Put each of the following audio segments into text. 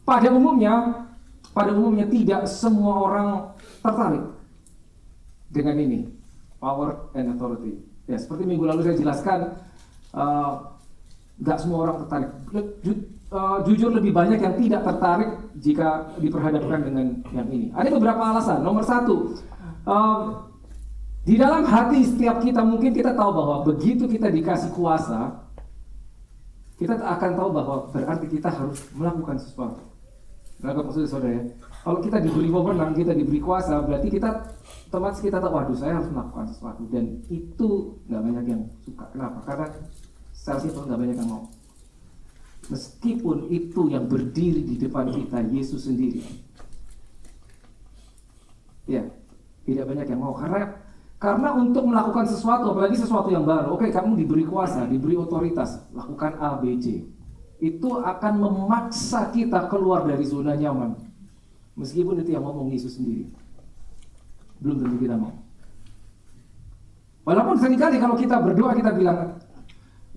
pada umumnya tidak semua orang tertarik dengan ini, power and authority. Ya, seperti minggu lalu saya jelaskan, nggak semua orang tertarik. Jujur lebih banyak yang tidak tertarik jika diperhadapkan dengan yang ini. Ada beberapa alasan. Nomor satu, di dalam hati setiap kita mungkin kita tahu bahwa begitu kita dikasih kuasa, kita akan tahu bahwa berarti kita harus melakukan sesuatu. Berapa maksudnya saudara ya? Kalau kita diberi wewenang, kita diberi kuasa, berarti kita otomatis kita tahu, waduh saya harus melakukan sesuatu. Dan itu nggak banyak yang suka. Kenapa? Karena secara simpel nggak banyak yang mau. Meskipun itu yang berdiri di depan kita, Yesus sendiri. Ya, tidak banyak yang mau. Karena untuk melakukan sesuatu, apalagi sesuatu yang baru, oke, kamu diberi kuasa, diberi otoritas, lakukan A, B, C. Itu akan memaksa kita keluar dari zona nyaman. Meskipun itu yang ngomong Yesus sendiri. Belum tentu kita mau. Walaupun seringkali kalau kita berdoa, kita bilang,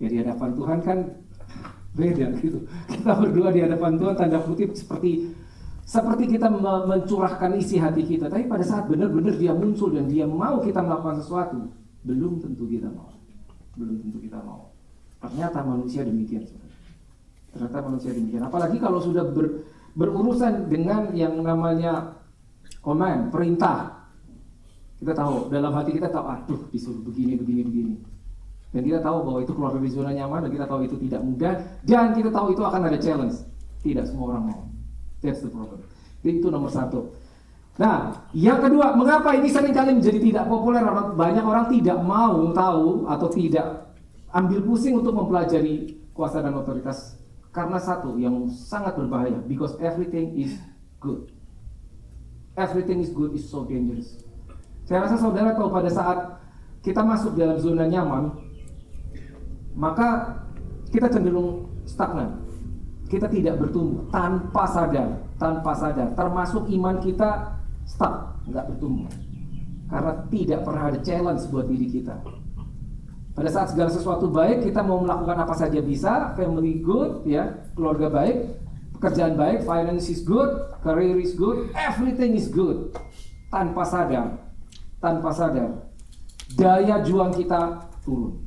ya di hadapan Tuhan kan beda gitu. Kita berdoa di hadapan Tuhan tanda kutip seperti kita mencurahkan isi hati kita. Tapi pada saat benar-benar dia muncul dan dia mau kita melakukan sesuatu, belum tentu kita mau. Belum tentu kita mau. Ternyata manusia demikian. Ternyata manusia demikian. Apalagi kalau sudah berurusan dengan yang namanya command, perintah. Kita tahu, dalam hati kita tahu, aduh disuruh begini. Dan kita tahu bahwa itu keluar dari zona nyaman, dan kita tahu itu tidak mudah, dan kita tahu itu akan ada challenge. Tidak semua orang mau. That's the problem. Jadi itu nomor satu. Nah, yang kedua, mengapa ini seringkali menjadi tidak populer? Banyak orang tidak mau tahu atau tidak ambil pusing untuk mempelajari kuasa dan otoritas. Karena satu yang sangat berbahaya, because everything is good. Everything is good is so dangerous. Saya rasa saudara tahu pada saat kita masuk dalam zona nyaman, maka kita cenderung stagnan. Kita tidak bertumbuh tanpa sadar. Termasuk iman kita stuck, nggak bertumbuh. Karena tidak pernah ada challenge buat diri kita. Pada saat segala sesuatu baik, kita mau melakukan apa saja bisa, family good, ya, keluarga baik, pekerjaan baik, finance is good, career is good, everything is good. Tanpa sadar, daya juang kita turun.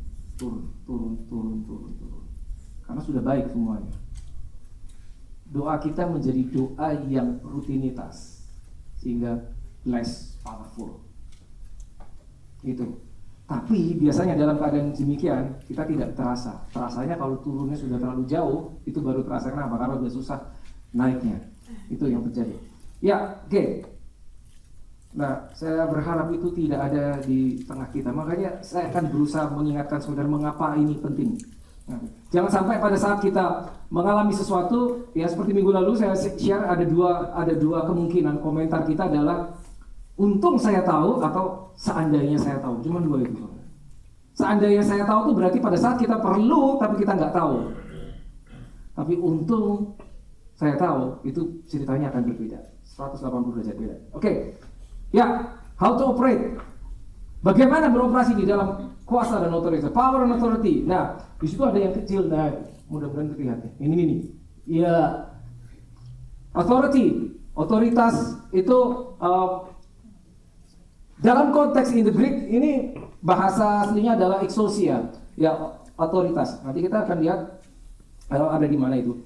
Karena sudah baik semuanya. Doa kita menjadi doa yang rutinitas, sehingga less powerful. Itu. Tapi biasanya dalam keadaan demikian kita tidak terasa. Terasanya kalau turunnya sudah terlalu jauh, itu baru terasa. Kenapa? Karena sudah susah naiknya. Itu yang terjadi. Ya, oke. Nah, saya berharap itu tidak ada di tengah kita. Makanya saya akan berusaha mengingatkan saudara mengapa ini penting. Nah, jangan sampai pada saat kita mengalami sesuatu, ya seperti minggu lalu saya share ada dua kemungkinan. Komentar kita adalah untung saya tahu atau seandainya saya tahu. Cuma dua itu. Seandainya saya tahu itu berarti pada saat kita perlu tapi kita nggak tahu. Tapi untung saya tahu, itu ceritanya akan berbeda. 180 derajat beda. Oke. Ya, how to operate. Bagaimana beroperasi di dalam kuasa dan otoritas, power and authority. Nah, di situ ada yang kecil. Nah, mudah-mudahan terlihat ya. Ini. Ya, authority, otoritas itu dalam konteks in the Greek ini bahasa aslinya adalah exousia, ya otoritas. Nanti kita akan lihat ada di mana itu.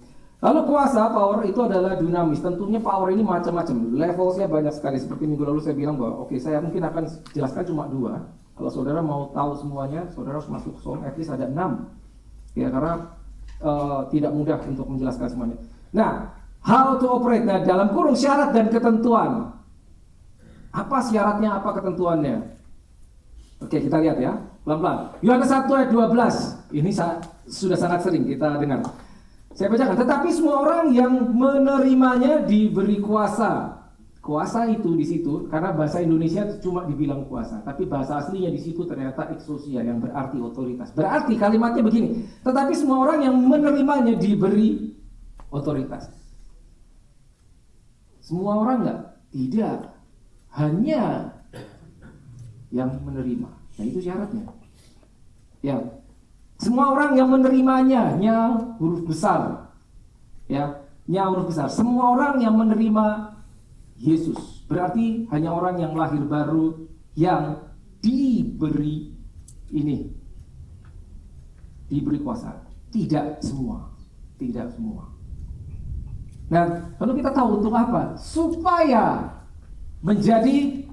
Lalu kuasa, power itu adalah dinamis. Tentunya power ini macam-macam. Levelnya banyak sekali. Seperti minggu lalu saya bilang bahwa saya mungkin akan jelaskan cuma 2. Kalau saudara mau tahu semuanya, saudara harus masuk Psalm, at least ada 6. Ya, karena tidak mudah untuk menjelaskan semuanya. Nah, how to operate. Nah, dalam kurung syarat dan ketentuan. Apa syaratnya, apa ketentuannya? Oke, kita lihat ya. Pelan-pelan. Yohanes 1 ayat 12. Ini sudah sangat sering kita dengar. Saya bacakan, tetapi semua orang yang menerimanya diberi kuasa. Kuasa itu di situ, karena bahasa Indonesia cuma dibilang kuasa, tapi bahasa aslinya di situ ternyata exousia yang berarti otoritas. Berarti kalimatnya begini, tetapi semua orang yang menerimanya diberi otoritas. Semua orang enggak? Tidak. Hanya yang menerima. Nah, itu syaratnya. Ya. Semua orang yang menerimanya, huruf besar, ya, huruf besar. Semua orang yang menerima Yesus berarti hanya orang yang lahir baru yang diberi kuasa. Tidak semua. Nah, lalu kita tahu untuk apa? Supaya menjadi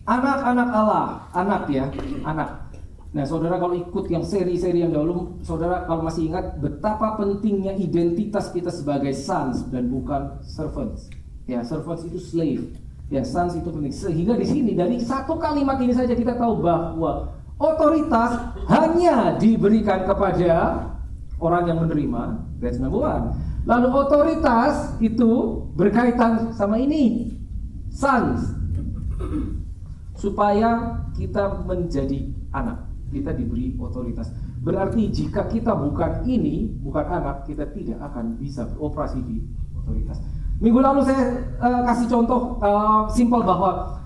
anak-anak Allah, anak. Nah, saudara kalau ikut yang seri-seri yang dahulu, saudara kalau masih ingat betapa pentingnya identitas kita sebagai sons dan bukan servants. Ya, servants itu slave. Ya, sons itu penting. Sehingga di sini dari satu kalimat ini saja kita tahu bahwa otoritas hanya diberikan kepada orang yang menerima. That's number one. Lalu otoritas itu berkaitan sama ini, sons. Supaya kita menjadi anak, kita diberi otoritas. Berarti jika kita bukan anak, kita tidak akan bisa beroperasi di otoritas. Minggu lalu saya kasih contoh simpel bahwa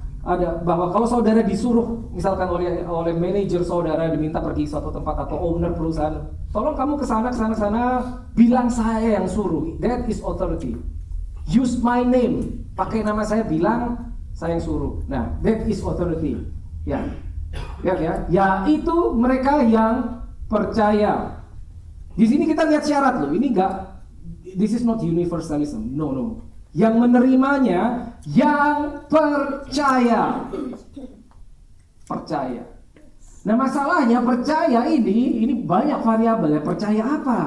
kalau saudara disuruh misalkan oleh manajer saudara diminta pergi suatu tempat atau owner perusahaan, tolong kamu ke sana, bilang saya yang suruh. That is authority. Use my name, pakai nama saya, bilang saya yang suruh. Nah, that is authority. Ya, itu mereka yang percaya. Di sini kita lihat syarat loh. Ini this is not universalism. No. Yang menerimanya yang percaya. Nah, masalahnya percaya ini banyak variabel ya. Percaya apa?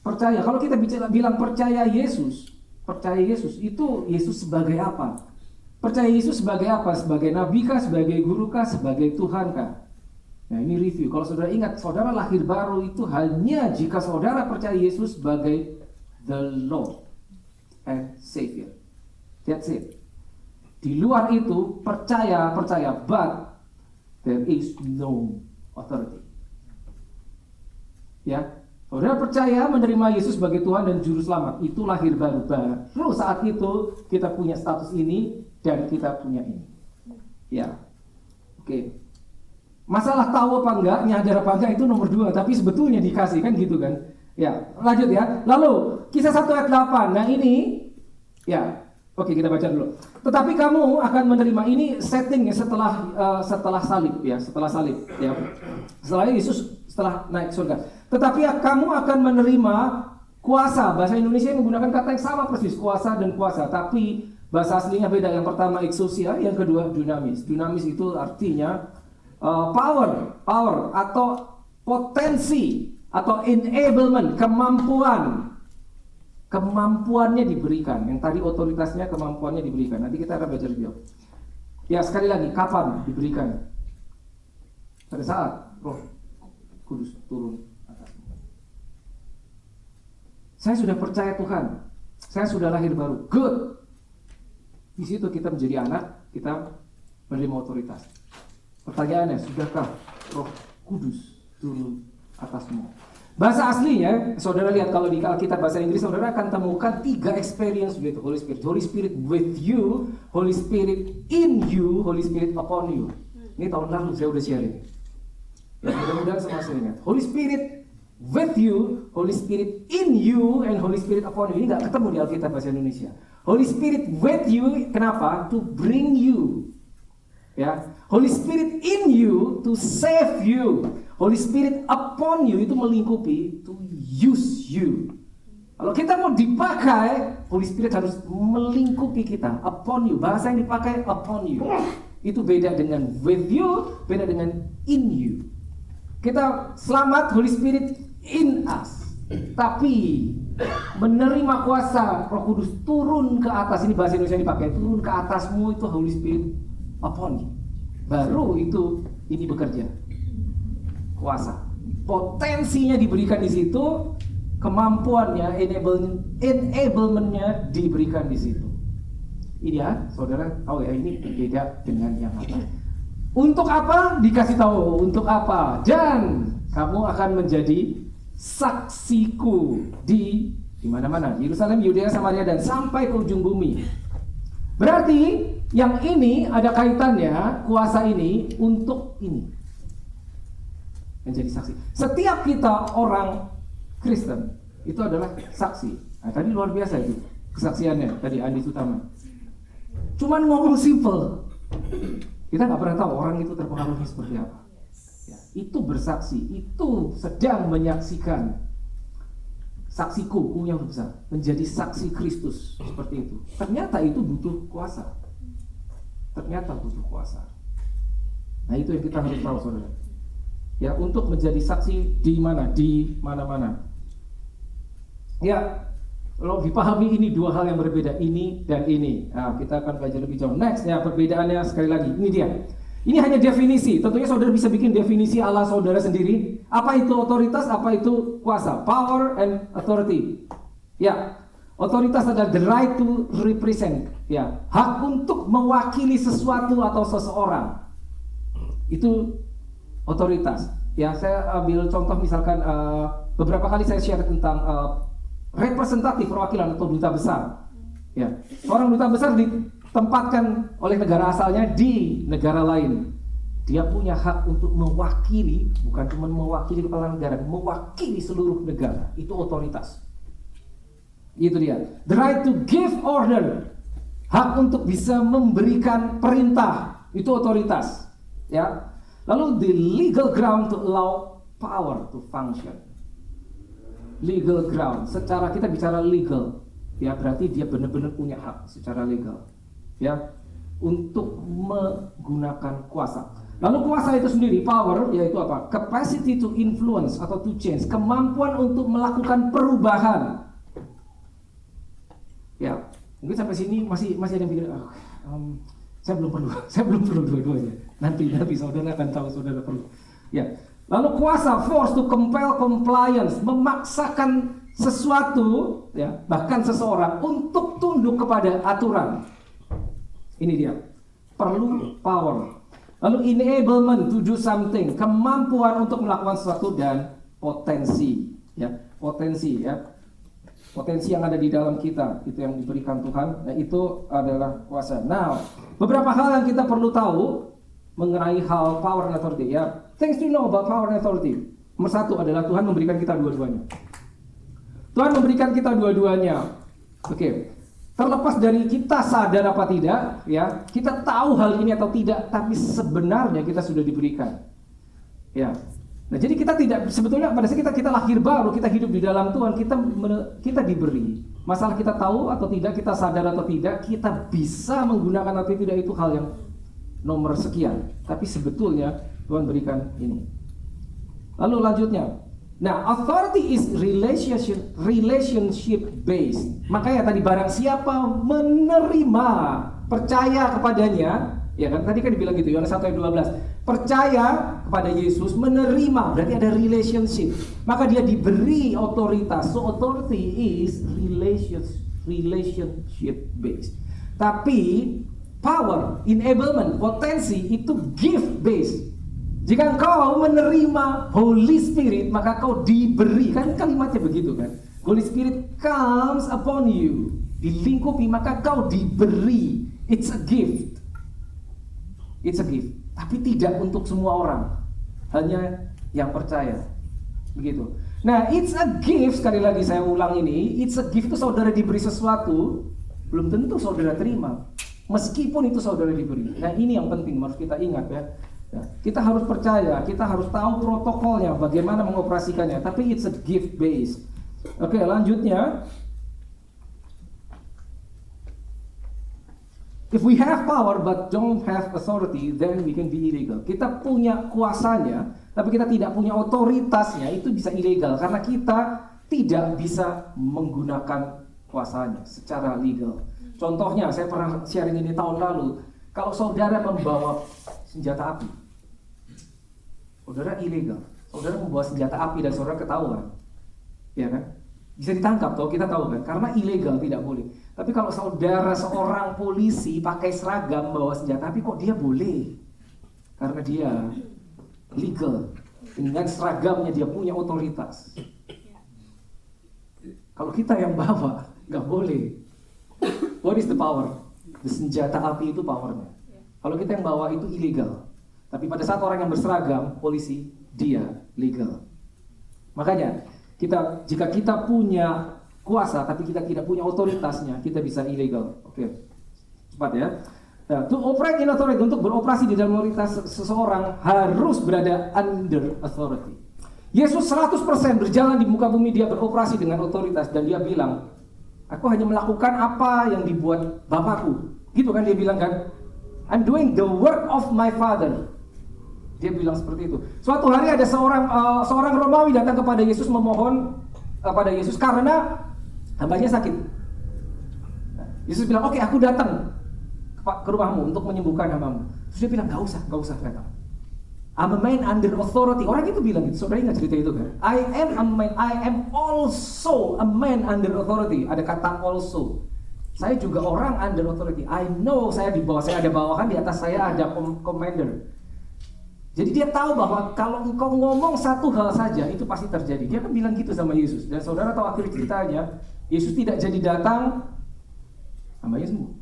Kalau kita bilang percaya Yesus itu Yesus sebagai apa? Percaya Yesus sebagai apa? Sebagai nabi kah? Sebagai guru kah? Sebagai Tuhan kah? Nah, ini review. Kalau saudara ingat, saudara lahir baru itu hanya jika saudara percaya Yesus sebagai the Lord and Savior. That's it. Di luar itu percaya, but there is no authority. Ya, saudara percaya menerima Yesus sebagai Tuhan dan Juru Selamat, itu lahir baru. Baru saat itu kita punya status ini dan kita punya ini. Ya, oke. Masalah tahu apa enggak, nyadar apa enggak itu nomor 2, tapi sebetulnya dikasih kan gitu kan. Ya, lanjut ya. Lalu Kisah 1 ayat 8. Nah ini, ya, oke kita baca dulu. Tetapi kamu akan menerima, ini settingnya setelah salib ya, setelah Yesus setelah naik surga. Tetapi kamu akan menerima kuasa. Bahasa Indonesia menggunakan kata yang sama persis, kuasa dan kuasa. Tapi bahasa aslinya beda. Yang pertama exousia, yang kedua dunamis. Dunamis itu artinya power atau potensi atau enablement, kemampuannya diberikan. Yang tadi otoritasnya, kemampuannya diberikan. Nanti kita akan baca lebih. Ya, sekali lagi, kapan diberikan? Pada saat Roh Kudus turun atasmu. Saya sudah percaya Tuhan. Saya sudah lahir baru. Good. Di situ kita menjadi anak, kita menerima otoritas. Pertanyaannya, sudahkah Roh Kudus turun atasmu? Bahasa aslinya, saudara lihat kalau di Alkitab bahasa Inggris, saudara akan temukan 3 experience with Holy Spirit. Holy Spirit with you, Holy Spirit in you, Holy Spirit upon you. Ini tahun lalu saya udah sharing. Ya, mudah-mudahan semua saya ingat. Holy Spirit with you, Holy Spirit in you, and Holy Spirit upon you. Ini nggak ketemu di Alkitab bahasa Indonesia. Holy Spirit with you, kenapa? To bring you. Ya, Holy Spirit in you to save you. Holy Spirit upon you itu melingkupi, to use you. Kalau kita mau dipakai, Holy Spirit harus melingkupi kita, upon you. Bahasa yang dipakai upon you. Itu beda dengan with you, beda dengan in you. Kita selamat, Holy Spirit in us. Tapi menerima kuasa Roh Kudus turun ke atas, ini bahasa Indonesia yang dipakai, turun ke atasmu, itu Holy Spirit upon you. Baru itu ini bekerja. Kuasa. Potensinya diberikan di situ, kemampuannya, enablementnya diberikan di situ. Ini ya, saudara tahu ya, ini berbeda dengan yang lain. Untuk apa? Dikasih tahu. Untuk apa? Dan kamu akan menjadi saksiku di mana-mana, Yerusalem, Yudea, Samaria, dan sampai ke ujung bumi. Berarti yang ini ada kaitannya, kuasa ini untuk ini. Menjadi saksi. Setiap kita orang Kristen itu adalah saksi. Nah, tadi luar biasa itu. kesaksiannya tadi Andi Sutama. Cuman ngomong simple. Kita nggak pernah tahu orang itu terpengaruhnya seperti apa. Ya, itu bersaksi, itu sedang menyaksikan. Saksiku punya besar, menjadi saksi Kristus seperti itu. Ternyata itu butuh kuasa. Ternyata butuh kuasa. Nah itu yang kita harus tahu, saudara. Ya, untuk menjadi saksi di mana? Di mana-mana. Ya, kalau dipahami ini dua hal yang berbeda, ini dan ini. Nah, kita akan belajar lebih jauh. Next, ya perbedaannya sekali lagi. Ini dia. Ini hanya definisi. Tentunya saudara bisa bikin definisi ala saudara sendiri. Apa itu otoritas? Apa itu kuasa? Power and authority. Ya, otoritas adalah the right to represent. Ya, hak untuk mewakili sesuatu atau seseorang. Itu otoritas. Ya, saya ambil contoh misalkan beberapa kali saya share tentang representatif perwakilan atau duta besar. Ya, seorang duta besar ditempatkan oleh negara asalnya di negara lain. Dia punya hak untuk mewakili, bukan cuma mewakili kepala negara, mewakili seluruh negara. Itu otoritas. Itu dia. The right to give order. Hak untuk bisa memberikan perintah. Itu otoritas. Ya. Lalu the legal ground to allow power to function. Legal ground. Secara kita bicara legal, ya berarti dia benar-benar punya hak secara legal. Ya, untuk menggunakan kuasa. Lalu kuasa itu sendiri, power, yaitu apa? Capacity to influence atau to change, kemampuan untuk melakukan perubahan. Ya, mungkin sampai sini masih ada yang pikir, saya belum perlu dua-duanya. Nanti saudara akan tahu saudara perlu. Ya, lalu kuasa, force to compel compliance, memaksakan sesuatu, ya, bahkan seseorang untuk tunduk kepada aturan. Ini dia, perlu power. Lalu enablement to do something, kemampuan untuk melakukan sesuatu, dan potensi, ya, potensi yang ada di dalam kita, itu yang diberikan Tuhan. Nah, itu adalah kuasa. Nah, beberapa hal yang kita perlu tahu mengenai hal power and authority, ya. Things to know about power and authority. Nomor satu adalah Tuhan memberikan kita dua-duanya. Tuhan memberikan kita dua-duanya. Oke. Terlepas dari kita sadar apa tidak, ya, kita tahu hal ini atau tidak, tapi sebenarnya kita sudah diberikan. Ya. Nah, jadi kita tidak, sebetulnya pada saat kita lahir baru, kita hidup di dalam Tuhan, kita diberi. Masalah kita tahu atau tidak, kita sadar atau tidak, kita bisa menggunakan atau tidak, itu hal yang nomor sekian. Tapi sebetulnya Tuhan berikan ini. Lalu lanjutnya. Nah, authority is relationship based. Makanya tadi barang siapa menerima, percaya kepadanya, ya kan? Tadi kan dibilang gitu, Yohanes 1 ayat 12. Percaya kepada Yesus, menerima, berarti ada relationship. Maka dia diberi otoritas. So authority is relationship based. Tapi power, enablement, potensi itu gift based. Jika engkau menerima Holy Spirit, maka kau diberi. Kan kalimatnya begitu kan? Holy Spirit comes upon you, dilingkupi, maka kau diberi. It's a gift. It's a gift. Tapi tidak untuk semua orang, hanya yang percaya. Begitu. Nah, it's a gift, sekali lagi saya ulang ini, it's a gift itu saudara diberi sesuatu, belum tentu saudara terima. Meskipun itu saudara diberi. Nah, ini yang penting harus kita ingat ya. Ya, kita harus percaya, kita harus tahu protokolnya, bagaimana mengoperasikannya. Tapi it's a gift based. Oke, lanjutnya. If we have power but don't have authority, then we can be illegal. Kita punya kuasanya, tapi kita tidak punya otoritasnya, itu bisa ilegal karena kita tidak bisa menggunakan kuasanya secara legal. Contohnya, saya pernah sharing ini tahun lalu. Kalau saudara membawa senjata api, saudara ilegal. Saudara membawa senjata api dan saudara ketahuan, ya kan? Bisa ditangkap, toh kita tahu kan? Karena ilegal, tidak boleh. Tapi kalau saudara seorang polisi pakai seragam bawa senjata api, kok dia boleh? Karena dia legal. Dengan seragamnya dia punya otoritas. Kalau kita yang bawa, nggak boleh. What is the power? The senjata api itu powernya. Kalau kita yang bawa itu ilegal. Tapi pada saat orang yang berseragam, polisi, dia legal. Makanya, jika kita punya kuasa, tapi kita tidak punya otoritasnya, kita bisa ilegal. Oke, cepat ya. Nah, to operate in authority, untuk beroperasi di dalam otoritas seseorang harus berada under authority. Yesus 100% berjalan di muka bumi, dia beroperasi dengan otoritas, dan dia bilang, aku hanya melakukan apa yang dibuat Bapakku. Gitu kan dia bilang kan, I'm doing the work of my Father. Dia bilang seperti itu. Suatu hari ada seorang Romawi datang kepada Yesus memohon kepada Yesus karena hambanya sakit. Yesus bilang, oke, aku datang ke rumahmu untuk menyembuhkan hambamu. Terus dia bilang, gak usah datang. I'm a man under authority. Orang itu bilang gitu. Saudara ingat cerita itu kan? I am also a man under authority. Ada kata also. Saya juga orang under authority. I know saya di bawah, saya ada bawahan, di atas saya ada commander. Jadi dia tahu bahwa kalau engkau ngomong satu hal saja itu pasti terjadi. Dia kan bilang gitu sama Yesus. Dan saudara tahu akhir ceritanya, Yesus tidak jadi datang, hambanya sembuh.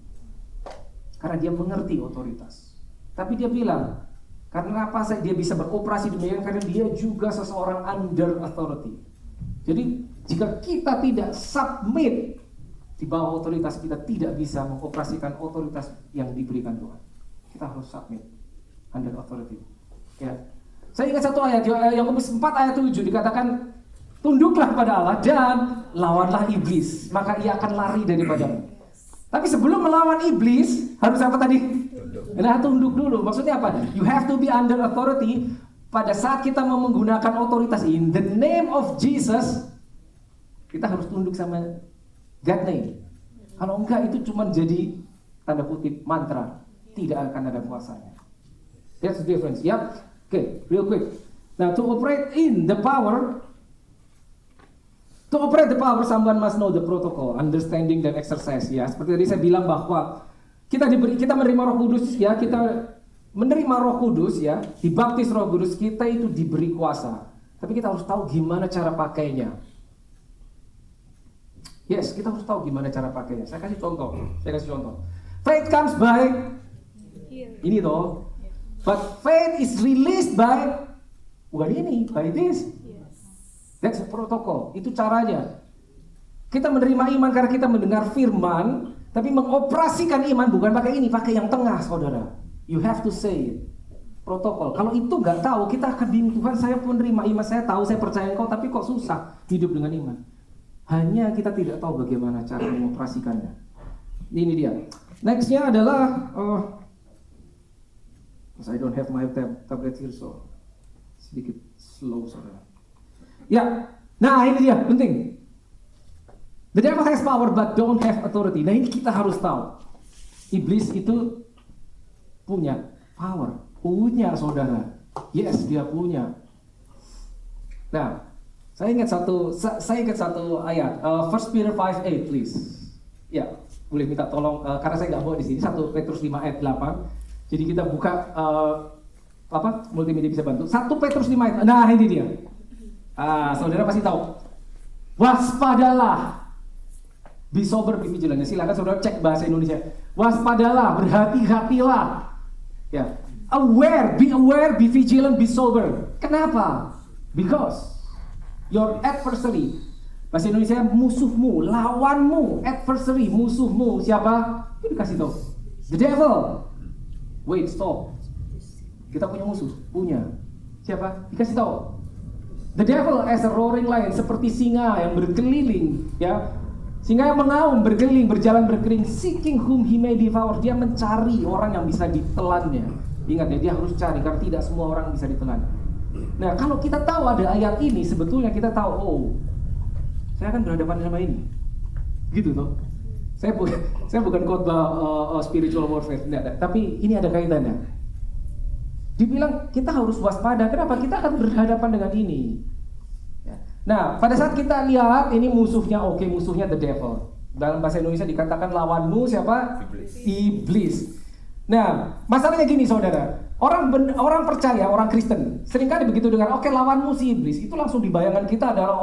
Karena dia mengerti otoritas. Tapi dia bilang, karena apa dia bisa beroperasi demikian? Karena dia juga seseorang under authority. Jadi jika kita tidak submit di bawah otoritas, kita tidak bisa mengoperasikan otoritas yang diberikan Tuhan. Kita harus submit under authority. Ya. Saya ingat satu ayat, Yakobus 4 ayat 7 dikatakan, tunduklah pada Allah dan lawanlah iblis, maka ia akan lari daripadamu. Tapi sebelum melawan iblis, harus apa tadi? Nah, tunduk dulu. Maksudnya apa? You have to be under authority. Pada saat kita mau menggunakan otoritas in the name of Jesus, kita harus tunduk sama God name. Kalau enggak, itu cuma jadi tanda kutip mantra, tidak akan ada kuasanya. That's the difference. Yep. Okay, real quick. Now, to operate the power, someone must know the protocol, understanding dan exercise. Ya, seperti tadi saya bilang bahwa kita menerima Roh Kudus, ya, kita menerima Roh Kudus, ya, dibaptis Roh Kudus, kita itu diberi kuasa. Tapi kita harus tahu gimana cara pakainya. Yes, kita harus tahu gimana cara pakainya. Saya kasih contoh. Faith comes by ini toh. But faith is released by bukan ini, by this. That's the protocol. Itu caranya. Kita menerima iman karena kita mendengar firman, tapi mengoperasikan iman bukan pakai ini, pakai yang tengah, saudara. You have to say it. Protokol. Kalau itu nggak tahu, kita akan bingung. Tuhan, saya pun menerima iman, saya tahu, saya percaya Engkau, tapi kok susah hidup dengan iman. Hanya kita tidak tahu bagaimana cara mengoperasikannya. Ini dia. Nextnya adalah I don't have my tablet here, so sedikit slow, saudara. Ya, nah ini dia, penting. The devil has power but don't have authority. Nah ini kita harus tahu. Iblis itu punya power, punya saudara. Yes, dia punya. Nah, saya ingat satu ayat. 1 Peter 5:8, please. Ya, boleh minta tolong karena saya nggak bawa di sini. 1 Petrus 5 ayat 8. Jadi kita buka multimedia bisa bantu. 1 Petrus 5 ayat. Nah ini dia. Saudara pasti tahu. Waspadalah. Be sober, be vigilant. Silakan saudara cek bahasa Indonesia. Waspadalah, berhati-hatilah. Ya. Be aware, be vigilant, be sober. Kenapa? Because your adversary. Bahasa Indonesia musuhmu, lawanmu, adversary, musuhmu. Siapa? Itu dikasih tahu. The devil. Wait, stop. Kita punya musuh, punya. Siapa? Dikasih tahu. The devil as a roaring lion, seperti singa yang berkeliling, ya. Singa yang mengaum, berkeliling, berjalan berkeliling, seeking whom he may devour. Dia mencari orang yang bisa ditelannya. Ingat ya, dia harus cari karena tidak semua orang bisa ditelan. Nah, kalau kita tahu ada ayat ini, sebetulnya kita tahu, oh, saya akan berhadapan sama ini. Gitu toh. Saya bukan khotbah spiritual warfare, tidak, tapi ini ada kaitannya. Dibilang kita harus waspada. Kenapa? Kita akan berhadapan dengan ini. Nah, pada saat kita lihat ini musuhnya, oke, musuhnya the devil. Dalam bahasa Indonesia dikatakan lawanmu siapa? Iblis. Nah, masalahnya gini saudara. Orang percaya, orang Kristen seringkali begitu dengar, oke, lawanmu si iblis, itu langsung dibayangkan kita adalah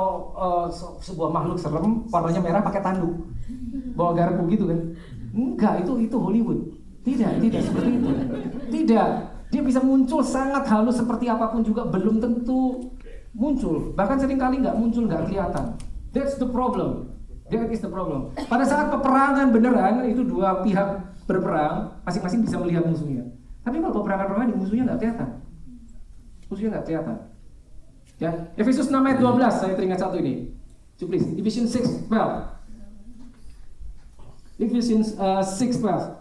sebuah makhluk serem, warnanya merah, pakai tanduk, bawa garpu gitu kan? Enggak, itu Hollywood. Tidak seperti itu. Tidak, dia bisa muncul sangat halus seperti apapun juga, belum tentu muncul. Bahkan seringkali nggak muncul, nggak kelihatan. That's the problem. That is the problem. Pada saat peperangan beneran, itu dua pihak berperang, masing-masing bisa melihat musuhnya. Tapi kalau peperangan musuhnya nggak kelihatan. Musuhnya nggak kelihatan. Ya, Efesus 6 ayat 12, saya teringat satu ini. Please, Ephesians 6:12. Ephesians 6:12.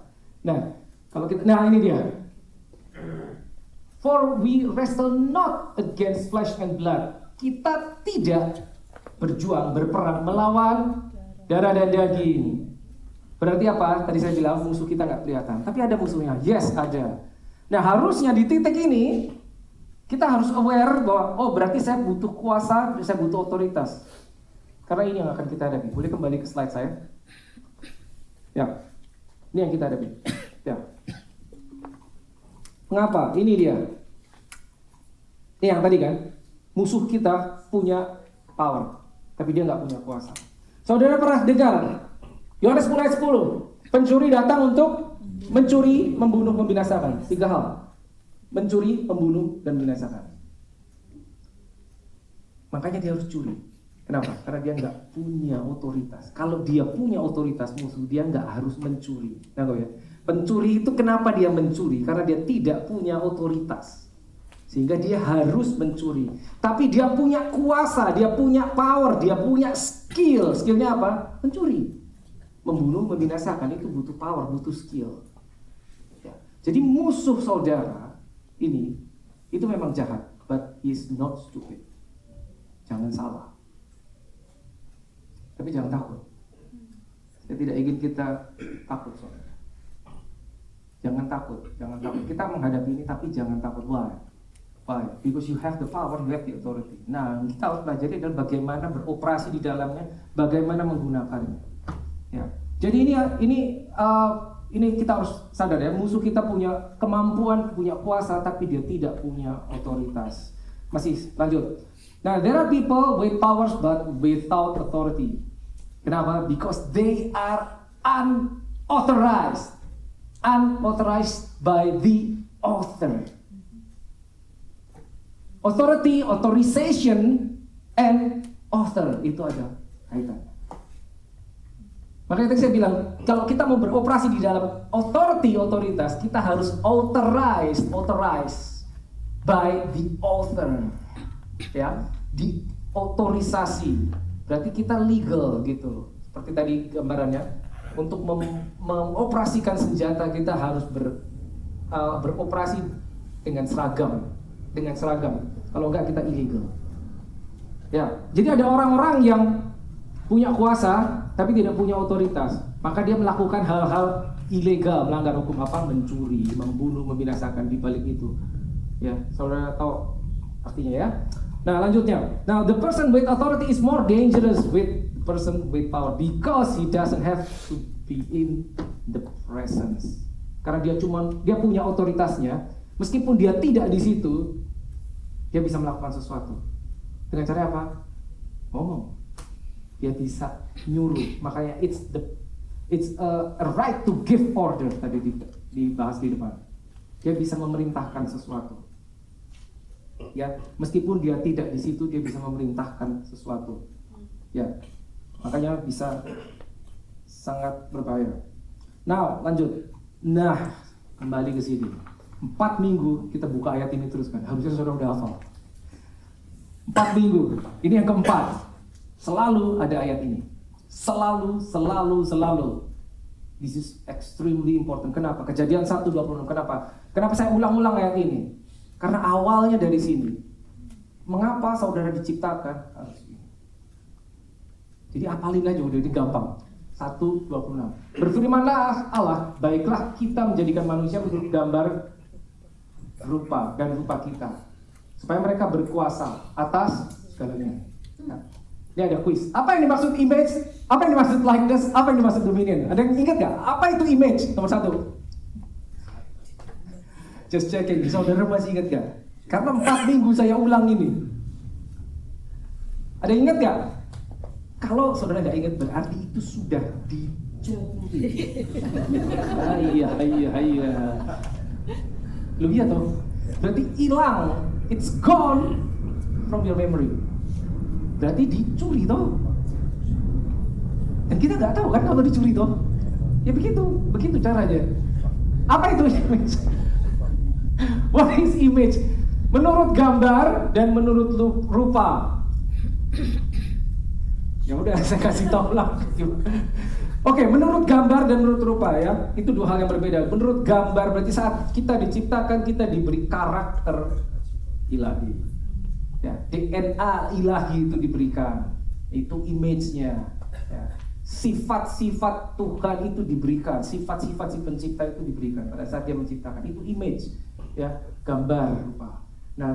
Nah, ini dia. For we wrestle not against flesh and blood. Kita tidak berperang melawan darah dan daging. Berarti apa? Tadi saya bilang musuh kita nggak kelihatan, tapi ada musuhnya. Yes, ada. Nah, harusnya di titik ini kita harus aware bahwa berarti saya butuh kuasa, saya butuh otoritas. Karena ini yang akan kita hadapi. Boleh kembali ke slide saya? Ya. Ini yang kita hadapi. Ya. Mengapa? Ini dia. Ini yang tadi kan. Musuh kita punya power, tapi dia nggak punya kuasa. Saudara pernah dengar Yohanes 10 ayat 10, pencuri datang untuk mencuri, membunuh, membinasakan. 3 hal. Mencuri, membunuh, dan membinasakan. Makanya dia harus curi. Kenapa? Karena dia nggak punya otoritas. Kalau dia punya otoritas musuh, dia nggak harus mencuri. Nah, ya. Pencuri itu kenapa dia mencuri? Karena dia tidak punya otoritas. Sehingga dia harus mencuri. Tapi dia punya kuasa, dia punya power, dia punya skill. Skillnya apa? Mencuri. Membunuh, membinasakan itu butuh power, butuh skill. Ya. Jadi musuh saudara ini itu memang jahat, but is not stupid. Jangan salah. Tapi jangan takut. Saya tidak ingin kita takut, saudara. Jangan takut. Kita menghadapi ini, tapi jangan takut. Why? Because you have the power, you have the authority. Nah, kita harus pelajari adalah bagaimana beroperasi di dalamnya, bagaimana menggunakannya. Ya. Jadi ini kita harus sadar ya, musuh kita punya kemampuan, punya kuasa, tapi dia tidak punya otoritas. Masih lanjut. Nah, there are people with powers but without authority. Kenapa? Because they are unauthorized by the author. Authority, authorization, and author itu ada kaitannya. Makanya tadi saya bilang, kalau kita mau beroperasi di dalam authority, otoritas, kita harus authorized by the author. Ya, diautorisasi. Berarti kita legal gitu. Seperti tadi gambarannya, untuk mengoperasikan senjata kita harus beroperasi dengan seragam. Kalau enggak kita illegal. Ya, jadi ada orang-orang yang punya kuasa tapi tidak punya otoritas, maka dia melakukan hal-hal ilegal, melanggar hukum apa? Mencuri, membunuh, membinasakan di balik itu. Ya, saudara tahu artinya ya. Nah, lanjutnya. Now, the person with authority is more dangerous with the person with power because he doesn't have to be in the presence. Karena dia punya otoritasnya, meskipun dia tidak di situ, dia bisa melakukan sesuatu. Dengan cara apa? Ngomong. Dia bisa nyuruh. Makanya it's a right to give order tadi dibahas di depan. Dia bisa memerintahkan sesuatu. Ya, meskipun dia tidak di situ, dia bisa memerintahkan sesuatu. Ya, makanya bisa sangat berbahaya. Nah, lanjut. Nah, kembali ke sini. 4 minggu kita buka ayat ini terus kan. Harusnya saudara udah hafal. 4 minggu. Ini yang keempat. Selalu ada ayat ini. Selalu. This is extremely important. Kenapa? Kejadian 1:26. Kenapa saya ulang-ulang ayat ini? Karena awalnya dari sini. Mengapa saudara diciptakan? Harus ini. Jadi apalin aja, udah gampang. 1:26. Berfirmanlah Allah, baiklah kita menjadikan manusia menurut gambar rupa kita, supaya mereka berkuasa atas segalanya. Nah, ini ada quiz. Apa yang dimaksud image? Apa yang dimaksud likeness? Apa yang dimaksud dominion? Ada yang ingat gak? Apa itu image? Nomor 1. Just checking. Saudara masih ingat gak? Karena 4 minggu saya ulang ini. Ada yang ingat gak? Kalau saudara gak ingat, berarti itu sudah dicuri. Iya. Lu lihat toh? Berarti hilang. It's gone from your memory. Berarti dicuri toh? Dan kita nggak tahu kan kalau dicuri toh. Ya begitu caranya. Apa itu image? What is image? Menurut gambar dan menurut rupa. Ya udah saya kasih tahu lah. Oke, menurut gambar dan menurut rupa ya, itu dua hal yang berbeda. Menurut gambar berarti saat kita diciptakan kita diberi karakter ilahi. Ya, DNA ilahi itu diberikan. Itu image-nya. Ya. Sifat-sifat Tuhan itu diberikan, sifat-sifat si pencipta itu diberikan pada saat dia menciptakan. Itu image, ya, gambar rupa. Nah,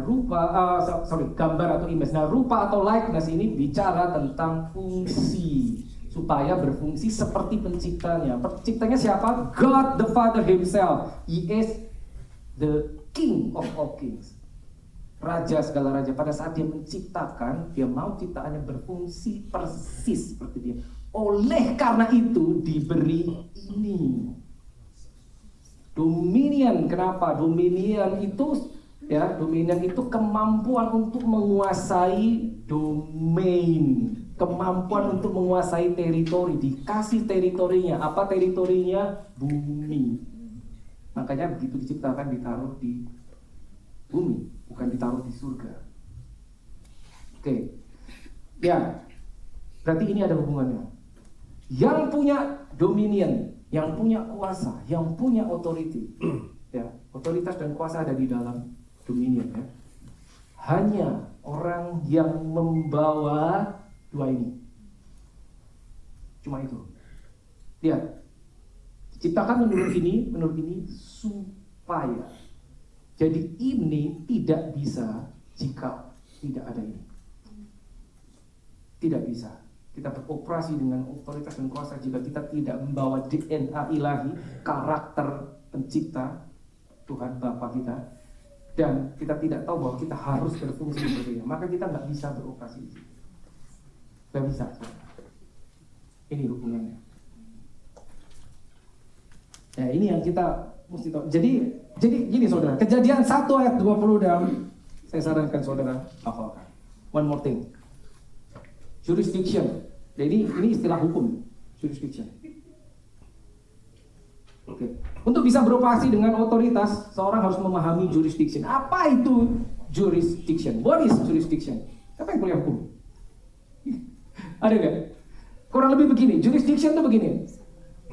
gambar atau image. Nah, rupa atau likeness ini bicara tentang fungsi, supaya berfungsi seperti penciptanya. Penciptanya siapa? God the Father Himself. He is the King of all kings. Raja segala raja. Pada saat dia menciptakan, dia mau ciptaannya berfungsi persis seperti dia. Oleh karena itu diberi ini dominion. Kenapa? Dominion itu kemampuan untuk menguasai domain, kemampuan untuk menguasai teritori. Dikasih teritorinya. Apa teritorinya? Bumi. Makanya begitu diciptakan ditaruh di bumi, bukan ditaruh di surga. Oke. Ya, berarti ini ada hubungannya. Yang punya dominion, yang punya kuasa, yang punya authority, ya, otoritas dan kuasa ada di dalam dominion, ya. Hanya orang yang membawa dua ini. Cuma itu. Lihat. Ciptakan menurut ini supaya. Jadi ini tidak bisa jika tidak ada ini. Tidak bisa. Kita beroperasi dengan otoritas dan kuasa jika kita tidak membawa DNA ilahi, karakter pencipta Tuhan Bapa kita, dan kita tidak tahu bahwa kita harus berfungsi seperti itu, maka kita nggak bisa beroperasi di situ. Nggak bisa. Ini hubungannya. Ya, ini yang kita mesti tahu. Jadi gini saudara, Kejadian 1 ayat 20 dan saya sarankan saudara hafalkan. One more thing. Jurisdiction. Jadi ini istilah hukum, jurisdiction. Oke. Untuk bisa beroperasi dengan otoritas, seorang harus memahami jurisdiction. Apa itu jurisdiction? What is jurisdiction? Siapa yang kuliah hukum? Ada nggak? Kurang lebih begini. Jurisdiction itu begini.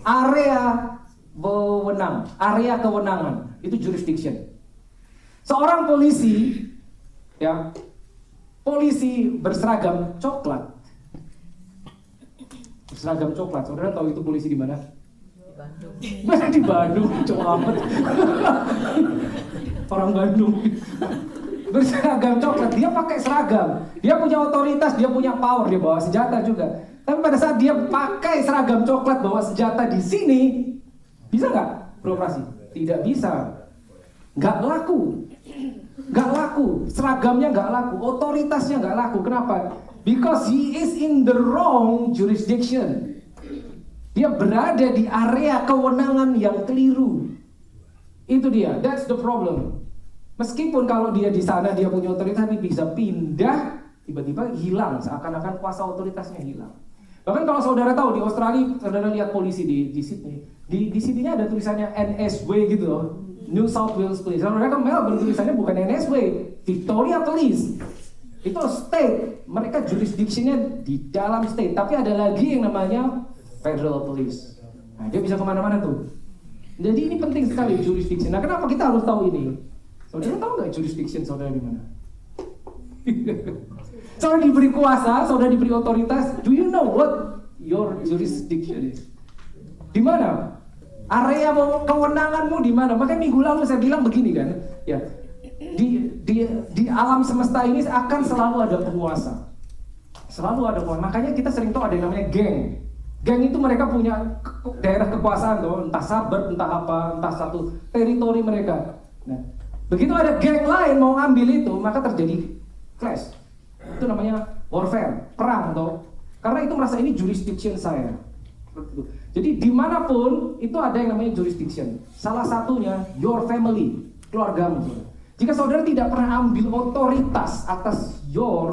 Area wewenang, area kewenangan, itu jurisdiction. Seorang polisi, ya, polisi berseragam coklat. Seragam coklat, saudara tahu itu polisi di mana? Di Bandung. Di Bandung, coklat. Orang Bandung. Berseragam coklat, dia pakai seragam, dia punya otoritas, dia punya power, dia bawa senjata juga. Tapi pada saat dia pakai seragam coklat, bawa senjata di sini, bisa nggak beroperasi? Tidak bisa. Nggak laku. Nggak laku. Seragamnya nggak laku. Otoritasnya nggak laku. Kenapa? Because he is in the wrong jurisdiction. Dia berada di area kewenangan yang keliru. Itu dia. That's the problem. Meskipun kalau dia di sana dia punya otoritas, tapi bisa pindah, tiba-tiba hilang. Seakan-akan kuasa otoritasnya hilang. Bahkan kalau saudara tahu di Australia, saudara lihat polisi di Sydney. Di Sydney-nya ada tulisannya NSW gitu loh. New South Wales Police. Saudara ke Melbourne tulisannya bukan NSW, Victoria Police. Itu state, mereka jurisdiction-nya di dalam state. Tapi ada lagi yang namanya Federal Police. Nah, dia bisa kemana-mana tuh. Jadi ini penting sekali jurisdiction. Nah, kenapa kita harus tahu ini? Saudara tahu nggak jurisdiction saudara di mana? Saudara diberi kuasa, saudara diberi otoritas. Do you know what your jurisdiction is? Di mana? Area kewenanganmu di mana? Makanya minggu lalu saya bilang begini kan, ya. Di alam semesta ini akan selalu ada penguasa. Selalu ada penguasa. Makanya kita sering tahu ada yang namanya geng. Geng itu mereka punya daerah kekuasaan tuh, entah suburb, entah apa, entah satu teritori mereka. Nah, begitu ada geng lain mau ngambil itu, maka terjadi clash. Itu namanya warfare, perang toh. Karena itu merasa ini jurisdiction saya. Jadi dimanapun itu ada yang namanya jurisdiction. Salah satunya your family, keluargamu. Jika saudara tidak pernah ambil otoritas atas your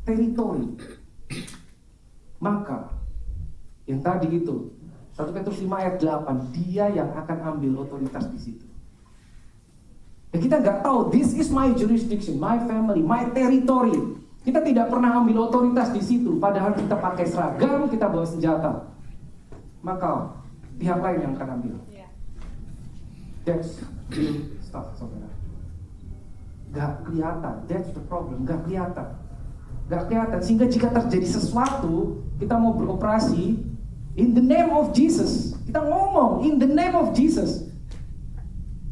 territory, maka Yang tadi itu 1 Petrus 5 ayat 8, dia yang akan ambil otoritas di situ. Ya kita nggak tahu, this is my jurisdiction, my family, my territory. Kita tidak pernah ambil otoritas di situ, padahal kita pakai seragam, kita bawa senjata. Maka pihak lain yang akan ambil. That's real stuff, saudara. Gak kelihatan, that's the problem, gak kelihatan. Sehingga jika terjadi sesuatu, kita mau beroperasi in the name of Jesus. Kita ngomong in the name of Jesus.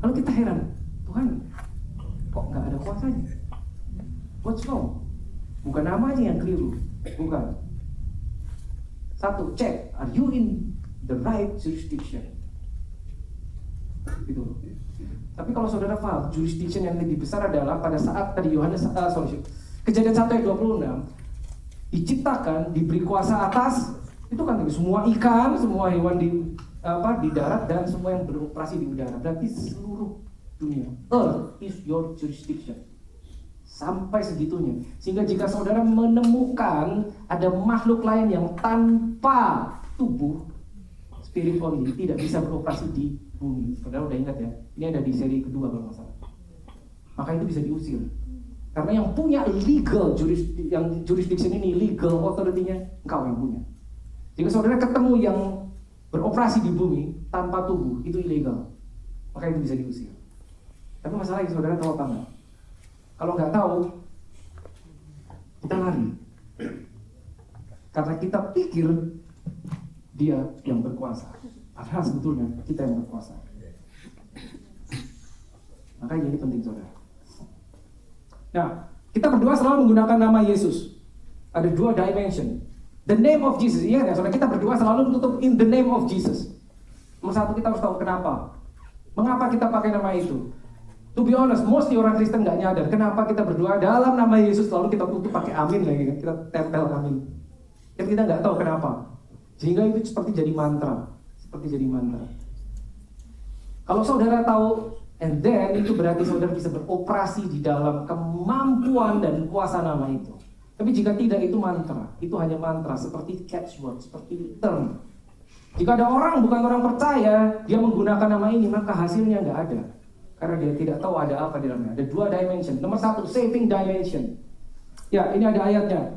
Lalu kita heran, Tuhan, kok gak ada kuasanya? What's wrong? Bukan namanya yang keliru, bukan. Satu, cek, are you in the right jurisdiction? Gitu. Tapi kalau saudara paham, jurisdiction yang lebih besar adalah pada saat tadi Kejadian 1 ayat 26 diciptakan, diberi kuasa atas itu kan semua ikan, semua hewan di darat dan semua yang beroperasi di udara. Berarti seluruh dunia. Earth is your jurisdiction. Sampai segitunya. Sehingga jika saudara menemukan ada makhluk lain yang tanpa tubuh, spirit only, tidak bisa beroperasi di bumi. Saudara udah ingat ya? Ini ada di seri kedua kalau nggak salah. Maka itu bisa diusir. Karena yang punya legal jurisdiction ini, legal authority-nya engkau yang punya. Jika saudara ketemu yang beroperasi di bumi tanpa tubuh, itu ilegal. Maka itu bisa diusir. Tapi masalahnya saudara tahu apa enggak? Kalau nggak tahu, kita lari. Karena kita pikir dia yang berkuasa. Padahal sebetulnya kita yang berkuasa. Makanya ini penting saudara. Nah, kita berdua selalu menggunakan nama Yesus. Ada dua dimension. The name of Jesus. Iya ya, saudara, kita berdua selalu tutup in the name of Jesus. Nomor satu, kita harus tahu kenapa. Mengapa kita pakai nama itu? To be honest, mostly orang Kristen nggak nyadar kenapa kita berdua dalam nama Yesus lalu kita tutup pakai amin lagi kan, kita tempel amin. Tapi kita nggak tahu kenapa. Sehingga itu seperti jadi mantra. Kalau saudara tahu, and then itu berarti saudara bisa beroperasi di dalam kemampuan dan kuasa nama itu. Tapi jika tidak, itu mantra. Itu hanya mantra, seperti catchword, seperti term. Jika ada orang, bukan orang percaya, dia menggunakan nama ini, maka hasilnya nggak ada. Karena dia tidak tahu ada apa di dalamnya. Ada dua dimension. Nomor satu, saving dimension. Ya, ini ada ayatnya.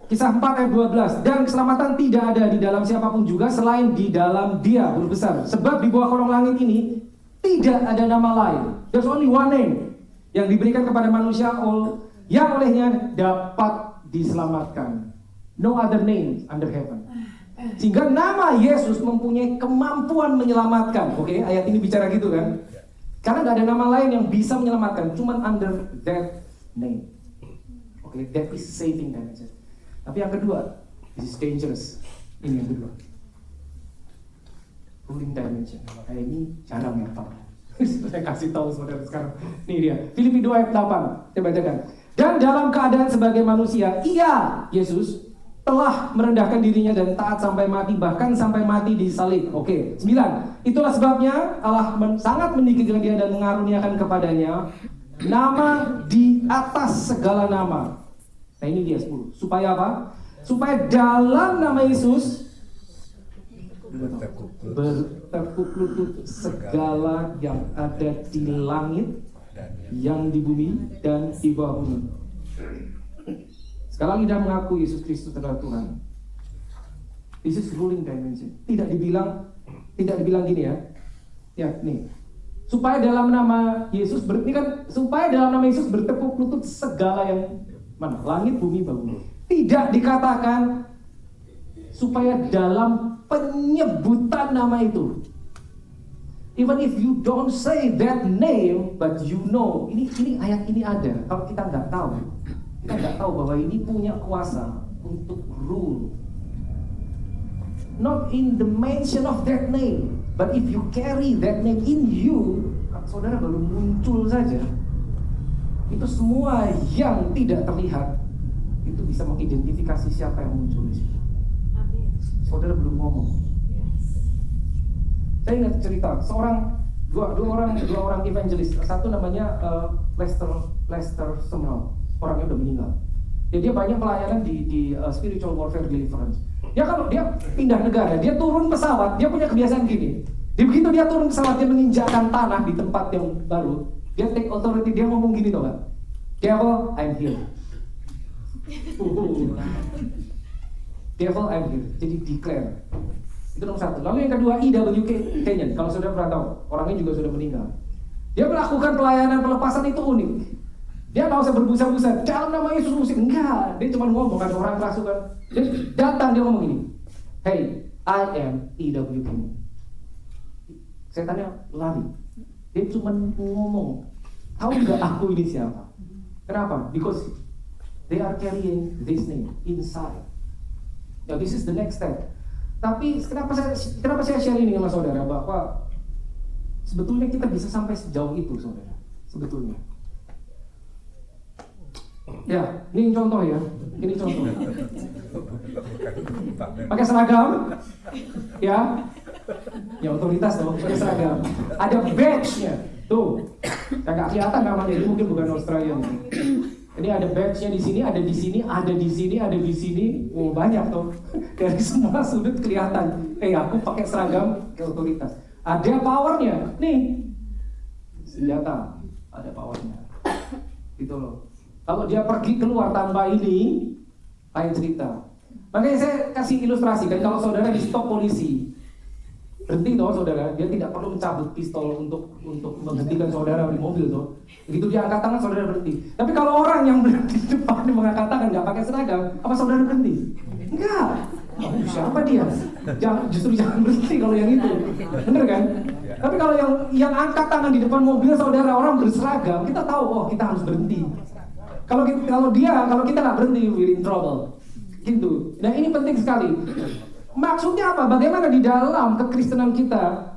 Kisah 4 ayat 12. Dan keselamatan tidak ada di dalam siapapun juga selain di dalam Dia, huruf besar. Sebab di bawah kolong langit ini tidak ada nama lain. There's only one name yang diberikan kepada manusia yang olehnya dapat diselamatkan. No other name under heaven. Sehingga nama Yesus mempunyai kemampuan menyelamatkan. Oke, ayat ini bicara gitu kan? Karena nggak ada nama lain yang bisa menyelamatkan, cuman under that name. Oke, that is saving dimension. Tapi yang kedua, this is dangerous. Ini yang kedua, ruling dimension. Kayak ini jarang ya Pak. Saya kasih tahu saudara sekarang. Ini dia, Filipi 2 ayat 8. Saya bacakan. Dan dalam keadaan sebagai manusia, Ia, Yesus, telah merendahkan dirinya dan taat sampai mati, bahkan sampai mati di salib. Oke, 9. Itulah sebabnya Allah sangat meninggikan dia dan mengaruniakan kepadanya nama di atas segala nama. Nah ini dia 10. Supaya apa? Supaya dalam nama Yesus bertekuk lutut segala yang ada di langit, yang di bumi, dan di bawah bumi. Sekali lagi dia mengaku Yesus Kristus adalah Tuhan. This is ruling dimension. Tidak dibilang gini ya. Ya, nih. Supaya dalam nama Yesus supaya dalam nama Yesus bertekuk lutut segala yang mana? Langit, bumi, bawah. Tidak dikatakan supaya dalam penyebutan nama itu. Even if you don't say that name, but you know, ini ayat ini ada. Kalau kita nggak tahu bahwa ini punya kuasa untuk rule. Not in the mention of that name, but if you carry that name in you, saudara baru muncul saja, itu semua yang tidak terlihat itu bisa mengidentifikasi siapa yang muncul di situ. Saudara belum ngomong. Saya ingat cerita dua orang evangelis. Satu namanya Lester Sumrall. Orangnya udah meninggal. Jadi dia banyak pelayanan di spiritual warfare deliverance. Dia kalau dia pindah negara, dia turun pesawat, dia punya kebiasaan gini. Begitu dia turun pesawat, dia menginjakkan tanah di tempat yang baru, dia take authority, dia ngomong gini tuh kan. Devil, I'm here. Devil, I'm here. Jadi declare. Itu nomor satu. Lalu yang kedua, E.W. Kenyon. Kalau saudara pernah tahu, orangnya juga sudah meninggal. Dia melakukan pelayanan pelepasan itu unik. Dia nggak usah berbusa-busa, dalam nama Yesus musik. Enggak, dia cuma ngomong, ada orang kerasukan. Dia datang, dia ngomong gini, hey, I am E.W. Kenyon. Setannya lari. Dia cuma ngomong, tahu nggak aku ini siapa? Kenapa? Because they are carrying this name inside. Now this is the next step. Tapi kenapa saya share ini sama saudara, bahwa sebetulnya kita bisa sampai sejauh itu, saudara. Sebetulnya. Ya, ini contoh ya. Ini contoh. Pakai seragam, ya. Ya otoritas dong, pakai seragam. Ada badge-nya. Tuh. Agak kelihatan namanya, ini mungkin bukan Australian. Ini ada badge-nya di sini, ada di sini, ada di sini, ada di sini. Oh, banyak tuh. Dari semua sudut kelihatan. Aku pakai seragam ke otoritas. Ada powernya. Nih. Senjata. Ada powernya. Gitu loh. Kalau dia pergi keluar tanpa ini, lain cerita. Makanya saya kasih ilustrasi kan, kalau saudara di stop polisi, berhenti toh saudara, dia tidak perlu mencabut pistol untuk menghentikan saudara di mobil toh. Begitu dia angkat tangan, saudara berhenti. Tapi kalau orang yang berhenti di depan mengangkat tangan nggak pakai seragam, apa saudara berhenti? Enggak. Siapa dia? Justru jangan berhenti kalau yang itu, bener kan? Tapi kalau yang angkat tangan di depan mobil saudara, orang berseragam, kita tahu, oh kita harus berhenti. Kalau kita nggak berhenti, we're in trouble. Gitu. Nah ini penting sekali. Maksudnya apa? Bagaimana di dalam kekristenan kita,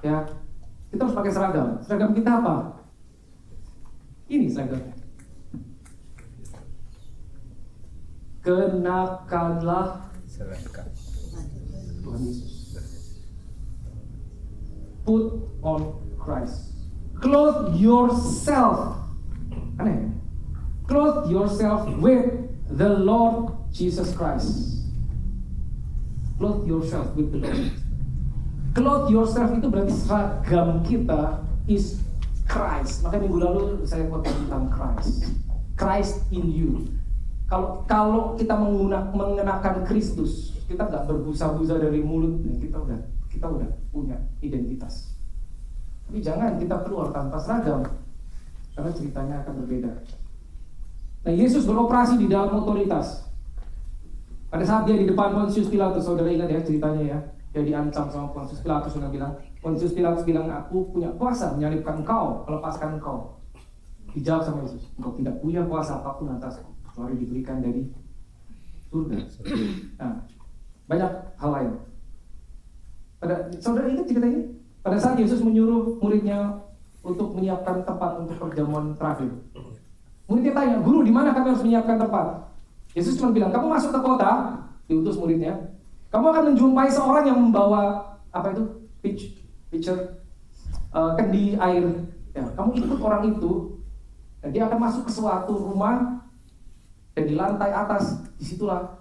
ya kita harus pakai seragam. Seragam kita apa? Ini seragamnya. Kenakanlah Tuhan Yesus. Put on Christ. Clothe yourself. Aneh. Clothe yourself with the Lord Jesus Christ. Clothe yourself with the Lord. Clothe yourself itu berarti seragam kita is Christ. Makanya minggu lalu saya khotbah tentang Christ. Christ in you. Kalau kita mengenakan Kristus, kita nggak berbusa-busa dari mulut, kita udah punya identitas. Tapi jangan kita keluar tanpa seragam, karena ceritanya akan berbeda. Nah, Yesus beroperasi di dalam otoritas. Pada saat dia di depan Pontius Pilatus, saudara ingat ya ceritanya ya. Dia diancam sama Pontius Pilatus dengan bilang, Pontius Pilatus bilang, aku punya kuasa menyalibkan engkau, melepaskan engkau. Dijawab sama Yesus, engkau tidak punya kuasa apapun atasku, kecuali diberikan dari surga. Nah, banyak hal lain. Saudara ingat cerita ini? Pada saat Yesus menyuruh muridnya untuk menyiapkan tempat untuk perjamuan terakhir. Muridnya tanya, guru di mana kami harus menyiapkan tempat? Yesus cuma bilang, kamu masuk ke kota, diutus muridnya. Kamu akan menjumpai seorang yang membawa pitcher kendi air. Ya, kamu ikut orang itu, dan dia akan masuk ke suatu rumah, dan di lantai atas, disitulah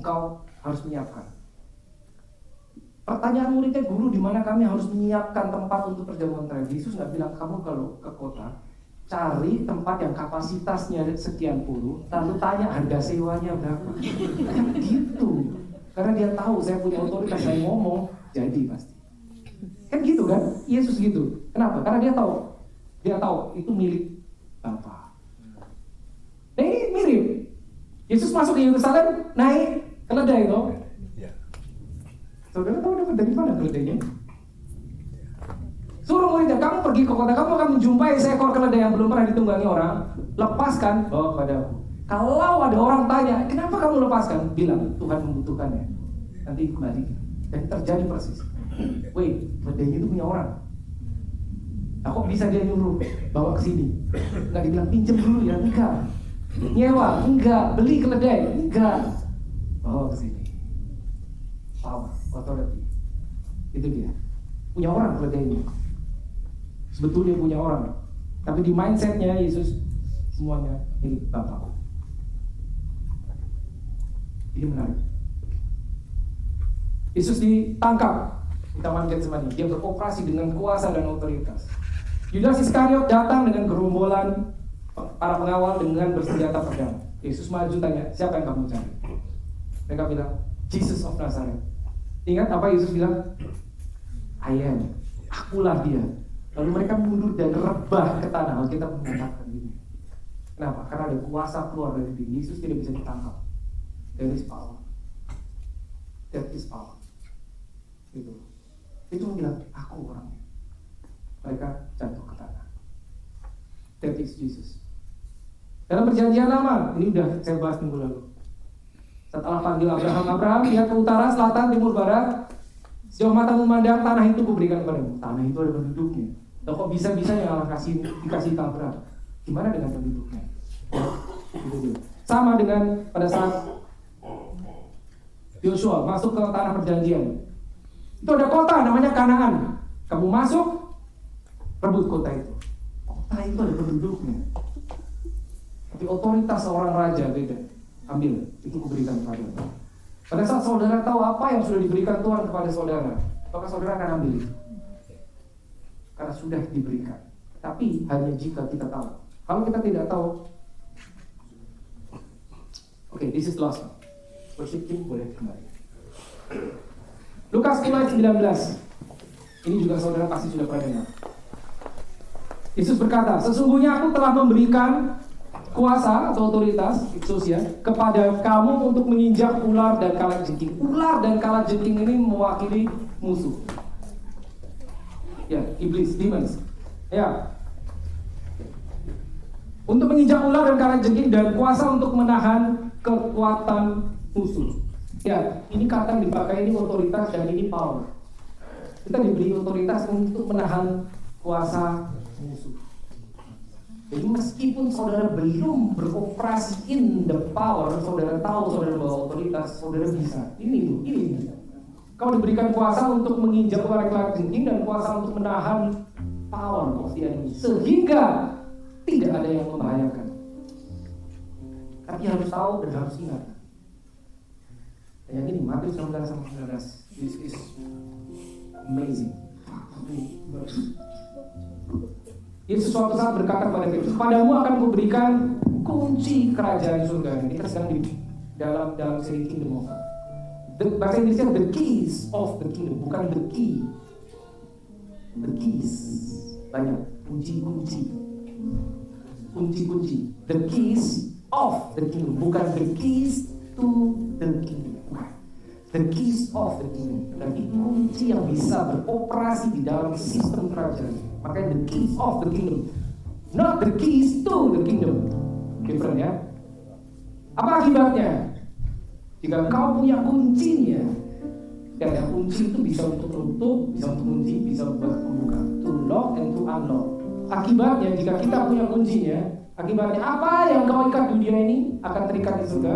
engkau harus menyiapkan. Pertanyaan muridnya, guru di mana kami harus menyiapkan tempat untuk perjamuan terakhir? Yesus nggak bilang kamu kalau ke kota cari tempat yang kapasitasnya sekian puluh, lalu tanya harga sewanya berapa. Kan gitu. Karena dia tahu saya punya otoritas, saya ngomong jadi pasti. Kan gitu kan? Yesus gitu. Kenapa? Karena dia tahu itu milik Bapa. Nah ini mirip. Yesus masuk ke Yerusalem, naik keledai itu. Saudara tahu dapat dari mana keledainya? Suruh muridnya, kamu pergi ke kota, kamu akan menjumpai seekor keledai yang belum pernah ditunggangi orang. Lepaskan, bawa kepadaku. Kalau ada orang tanya, kenapa kamu lepaskan? Bilang, Tuhan membutuhkannya. Nanti kembali. Dan terjadi persis. Wait, keledainya itu punya orang. Nah, kok bisa dia nyuruh bawa ke sini? Enggak dibilang pinjam dulu ya, enggak. Nyewa, enggak. Beli keledai, enggak. Bawa ke sini. Power, authority. Itu dia. Punya orang keledainya. Sebetulnya punya orang, tapi di mindsetnya Yesus semuanya milik Bapa. Ini menarik. Yesus ditangkap di Taman Getsemani. Dia beroperasi dengan kuasa dan otoritas. Yudas Iskariot datang dengan gerombolan para pengawal dengan bersenjata pedang. Yesus maju tanya, siapa yang kamu cari? Mereka bilang, Jesus of Nazareth. Ingat apa Yesus bilang? I am. Akulah dia. Lalu mereka mundur dan rebah ke tanah. Kita mengatakan gini. Kenapa? Karena ada kuasa keluar dari diri. Yesus tidak bisa ditangkap. There is power. That is power. Gitu. Itu bilang, aku orangnya. Mereka jatuh ke tanah. That is Jesus. Dalam perjanjian lama, ini udah saya bahas minggu lalu. Setelah panggil Abraham, lihat ke utara, selatan, timur, barat. Sejauh mata memandang, tanah itu kuberikan kepadamu. Tanah itu ada penduduknya. Loh, kok bisa-bisanya Allah dikasih ke Abraham? Gimana dengan penduduknya? Gitu. Sama dengan pada saat Yosua masuk ke tanah perjanjian. Itu ada kota namanya Kanaan. Kamu masuk, rebut kota itu. Kota itu ada penduduknya. Tapi otoritas seorang raja beda. Ambil, itu kuberikan kepadamu. Pada saat saudara tahu apa yang sudah diberikan Tuhan kepada saudara, maka saudara akan ambil itu. Karena sudah diberikan. Tapi hanya jika kita tahu. Kalau kita tidak tahu, okay, this is the last one. Worship team boleh kembali. Lukas 10:19. Ini juga saudara pasti sudah pernah dengar. Yesus berkata, sesungguhnya aku telah memberikan kuasa atau otoritas ekousia kepada kamu untuk menginjak ular dan kalajengking. Ular dan kalajengking ini mewakili musuh. Ya, iblis, demons. Ya. Untuk menginjak ular dan kalajengking dan kuasa untuk menahan kekuatan musuh. Ya, ini kata yang dipakai ini otoritas dan ini power. Kita diberi otoritas untuk menahan kuasa musuh. Jadi meskipun saudara belum beroperasi in the power, saudara tahu saudara bawa otoritas, saudara bisa. Ini. Kau diberikan kuasa untuk menginjak ular kalajengking dan kuasa untuk menahan power of the enemy, sehingga tidak ada yang membahayakan. Tapi harus tahu dan harus ingat. Yang ini Matius 16-19. This is amazing. Yesus suatu saat berkata kepada Petrus, padamu akan kuberikan kunci kerajaan surga. Kita sedang di dalam seri kingdom of God. Bahasa Inggrisnya the keys of the kingdom, bukan the key. The keys banyak kunci-kunci. The keys of the kingdom, bukan the keys to the kingdom. The keys of the kingdom. Dan itu kunci yang bisa beroperasi di dalam sistem kerajaan. Makanya the keys of the kingdom, not the keys to the kingdom. Different ya. Apa akibatnya? Jika kau punya kuncinya, dan kunci itu bisa untuk tutup, bisa untuk kunci, bisa untuk membuka. To lock and to unlock. Akibatnya jika kita punya kuncinya, akibatnya apa yang kau ikat di dunia ini akan terikat di surga,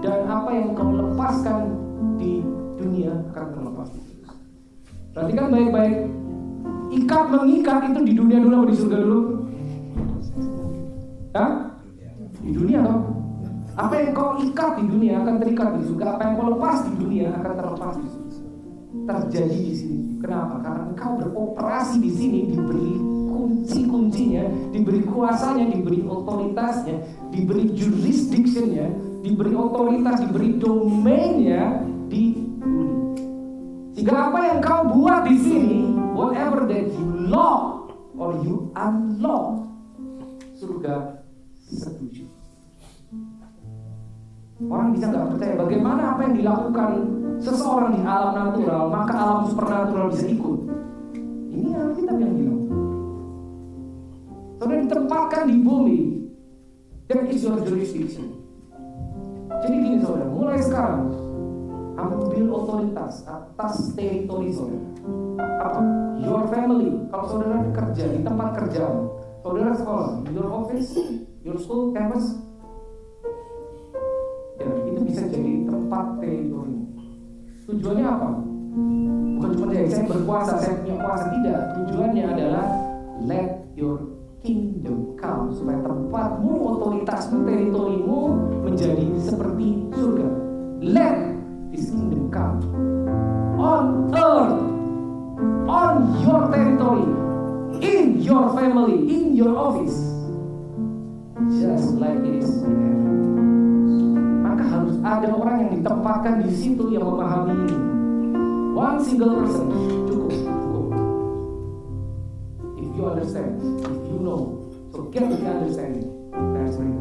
dan apa yang kau lepaskan di dunia akan terlepas. Perhatikan baik-baik. Ikat mengikat itu di dunia dulu atau di surga dulu? Hah? Di dunia dong. Apa yang kau ikat di dunia akan terikat di surga. Apa yang kau lepas di dunia akan terlepas di surga. Terjadi di sini. Kenapa? Karena engkau beroperasi di sini, diberi kunci-kuncinya, diberi kuasanya, diberi otoritasnya, diberi jurisdictionnya, diberi otoritas, diberi domainnya di dunia. Sehingga apa yang kau buat di sini, whatever that you lock or you unlock, surga setuju. Orang bisa nggak percaya bagaimana apa yang dilakukan seseorang di alam natural, maka alam supernatural bisa ikut. Ini Alkitab yang bilang. Saudara ditempatkan di bumi, that is your jurisdiction. Jadi gini saudara, mulai sekarang ambil otoritas atas teritori saudara. Apa? Your family. Kalau saudara bekerja di tempat kerja, saudara sekolah, your office, your school, campus, ya, itu bisa jadi tempat teritori. Tujuannya apa? Bukan cuma saya berkuasa, saya punya kuasa, tidak. Tujuannya adalah let your kingdom come, supaya tempatmu, otoritasmu, teritorimu menjadi seperti surga. Let this kingdom come on earth, on your territory, in your family, in your office, just like it is in heaven. Maka harus ada orang yang ditempatkan di situ yang memahami ini. One single person cukup. If you understand, if you know, so get the understanding. That's right.